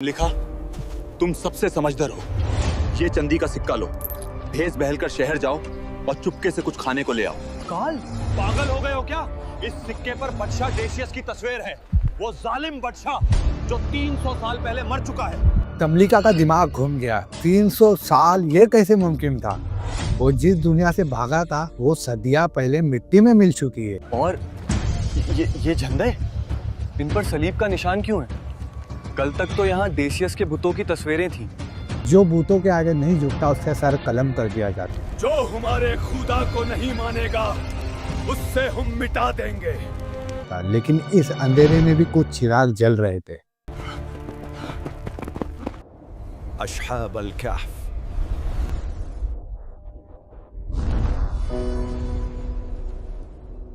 लिखा, तुम सबसे समझदार हो। ये चंदी का सिक्का लो, भेस बहलकर शहर जाओ और चुपके से कुछ खाने को ले आओ। काल, पागल हो गए हो क्या? इस सिक्के पर बादशाह डेसियस की तस्वीर है, वो जालिम बादशाह जो 300 साल पहले मर चुका है। तमलिका का दिमाग घूम गया। 300 साल, ये कैसे मुमकिन था? वो जिस दुनिया से भागा था वो सदियां पहले मिट्टी में मिल चुकी है। और ये झंडे, इन पर सलीब का निशान क्यों है? कल तक तो यहाँ डेसियस के बुतों की तस्वीरें थी। जो बूतों के आगे नहीं झुकता उससे सर कलम कर दिया जाता। जो हमारे खुदा को नहीं मानेगा उससे हम मिटा देंगे। लेकिन इस अंधेरे में भी कुछ चिराग जल रहे थे। अस्हाब अल-कहफ।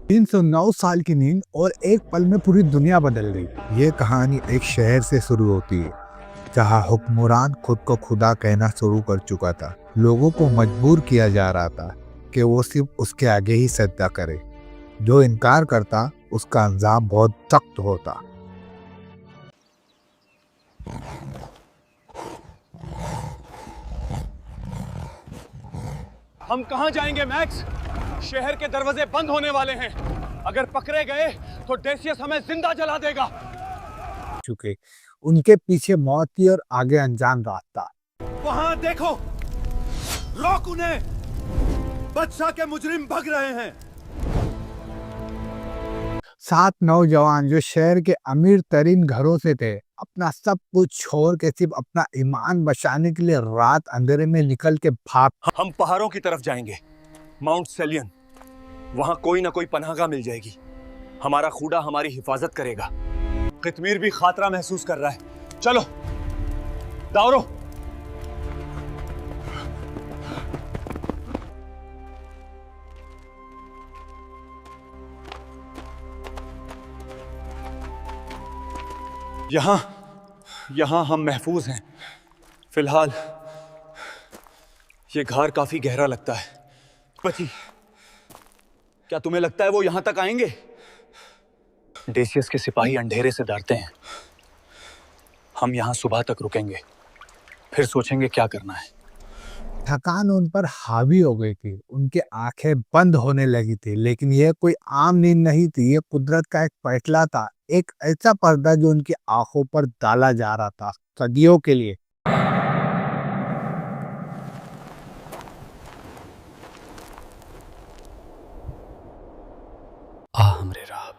तीन 309 साल की नींद और एक पल में पूरी दुनिया बदल गई। ये कहानी एक शहर से शुरू होती है जहाँ हुक्मरान खुद को खुदा कहना शुरू कर चुका था। लोगों को मजबूर किया जा रहा था कि वो सिर्फ उसके आगे ही सजदा करे। जो इनकार करता उसका अंजाम बहुत सख्त होता। हम कहां जाएंगे मैक्स? शहर के दरवाजे बंद होने वाले हैं। अगर पकड़े गए तो डेसियस हमें जिंदा जला देगा। चुके उनके पीछे मौत थी और आगे अनजान रास्ता। वहां देखो, रोक उन्हें, बादशाह के मुजरिम भग रहे हैं। 7 नौजवान जो शहर के अमीर तरीन घरों से थे, अपना सब कुछ छोड़ के सिर्फ अपना ईमान बचाने के लिए रात अंधेरे में निकल के भाग। हम पहाड़ों की तरफ जाएंगे, माउंट सेलियन। वहां कोई ना कोई पनाहगाह मिल जाएगी। हमारा खुदा हमारी हिफाजत करेगा। कितमीर भी खातरा महसूस कर रहा है। चलो दौड़ो। यहां हम महफूज हैं। फिलहाल ये घार काफी गहरा लगता है। बची, क्या तुम्हें लगता है वो यहां तक आएंगे? डेसियस के सिपाही अंधेरे से डरते हैं। हम यहां सुबह तक रुकेंगे, फिर सोचेंगे क्या करना है। थकान उन पर हावी हो गई थी। उनकी आंखें बंद होने लगी थी, लेकिन यह कोई आम नींद नहीं थी। यह कुदरत का एक फैसला था, एक ऐसा पर्दा जो उनकी आंखों पर डाला जा रहा था सदियों के लिए। आ हमरे राब,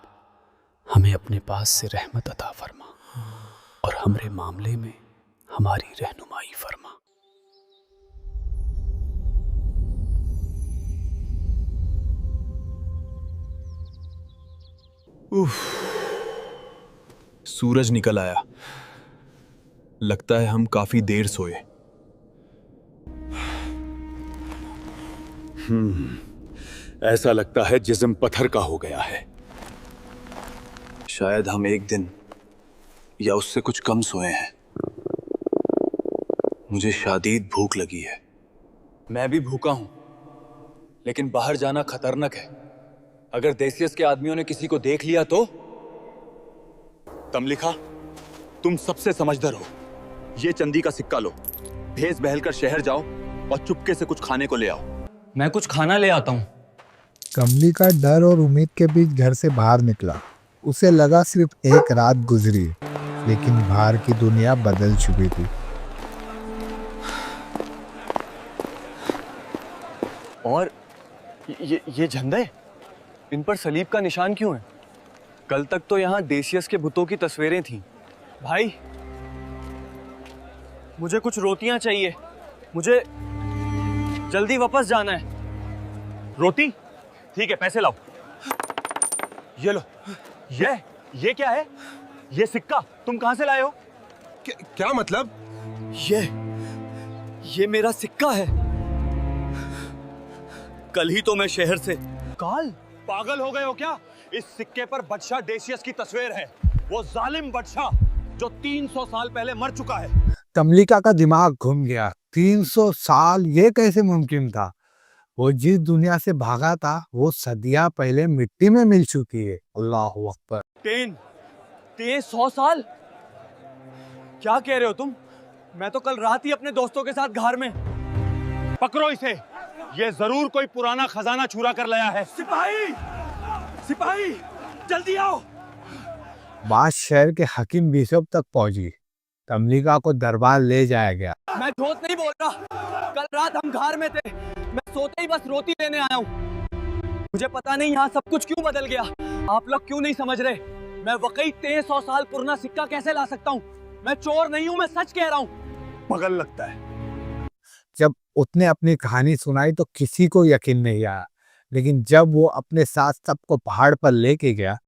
हमें अपने पास से रहमत अता फरमा और हमरे मामले में हमारी रहनुमाई फरमा। सूरज निकल आया। लगता है हम काफी देर सोए। ऐसा लगता है जिस्म पत्थर का हो गया है। शायद हम एक दिन या उससे कुछ कम सोए हैं। मुझे शादीद भूख लगी है। मैं भी भूखा हूं, लेकिन बाहर जाना खतरनाक है। अगर डेसियस के आदमियों ने किसी को देख लिया तो? तमलिका, तुम सबसे समझदार हो। ये चंदी का सिक्का लो, भेस बहलकर शहर जाओ और चुपके से कुछ खाने को ले आओ। मैं कुछ खाना ले आता हूँ। कमली का डर और उम्मीद के बीच घर से बाहर निकला। उसे लगा सिर्फ एक रात गुजरी, लेकिन बाहर की दुनिया बदल चुकी थी। और ये झंडे, इन पर सलीब का निशान क्यों है? कल तक तो यहाँ डेसियस के बुतों की तस्वीरें थी। भाई, मुझे कुछ रोटियां चाहिए। मुझे जल्दी वापस जाना है। रोटी? ठीक है, पैसे लाओ। ये लो। ये क्या है? ये सिक्का तुम कहां से लाए हो? क्या मतलब? ये मेरा सिक्का है। कल ही तो मैं शहर से। काल, पागल हो गए हो क्या? इस सिक्के पर बादशाह डेसियस की तस्वीर है, वो जालिम बादशाह जो 300 साल पहले मर चुका है। तमलिका का दिमाग घूम गया। 300 साल, ये कैसे मुमकिन था? वो जिस दुनिया से भागा था वो सदियां पहले मिट्टी में मिल चुकी है। अल्लाह अकबर। 100 साल? क्या कह रहे हो तुम? मैं तो कल रात ही अपने दोस्तों के साथ घर में। पकड़ो इसे, ये जरूर कोई पुराना खजाना चुरा कर लाया है। सिपाही, सिपाही, जल्दी आओ। बात शहर के हकीम बिशप तक पहुंची। तमलिका को दरबार ले जाया गया। मैं झूठ नहीं बोल रहा, कल रात हम घर में थे। मैं सोते ही बस रोटी लेने आया हूँ। मुझे पता नहीं यहाँ सब कुछ क्यों बदल गया। आप लोग क्यों नहीं समझ रहे? मैं वाकई 300 साल पुराना सिक्का कैसे ला सकता हूँ? मैं चोर नहीं हूँ, मैं सच कह रहा हूँ। पागल लगता है। जब उसने अपनी कहानी सुनाई तो किसी को यकीन नहीं आया, लेकिन जब वो अपने साथ सबको पहाड़ पर लेके गया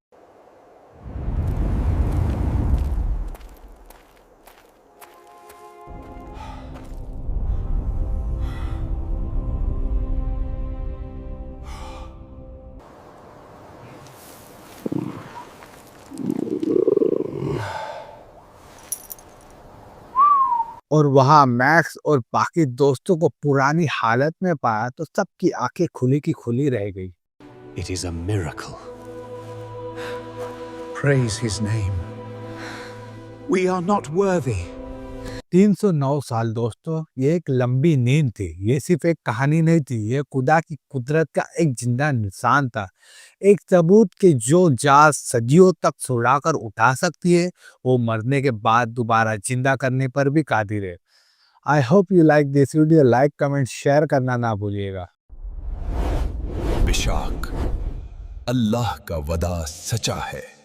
और वहां मैक्स और बाकी दोस्तों को पुरानी हालत में पाया तो सबकी आंखें खुली की खुली रह गई। It is a miracle. Praise his name. We are not worthy. 309 साल दोस्तों, ये एक लंबी नींद थी। ये सिर्फ एक कहानी नहीं थी, ये खुदा की कुदरत का एक जिंदा निशान था। एक सबूत कि जो जान सदियों तक सुलाकर उठा सकती है, वो मरने के बाद दोबारा जिंदा करने पर भी कादिर है। I hope you like this video. Like, comment, share करना ना भूलिएगा। बेशक अल्लाह का वदा सच्चा है।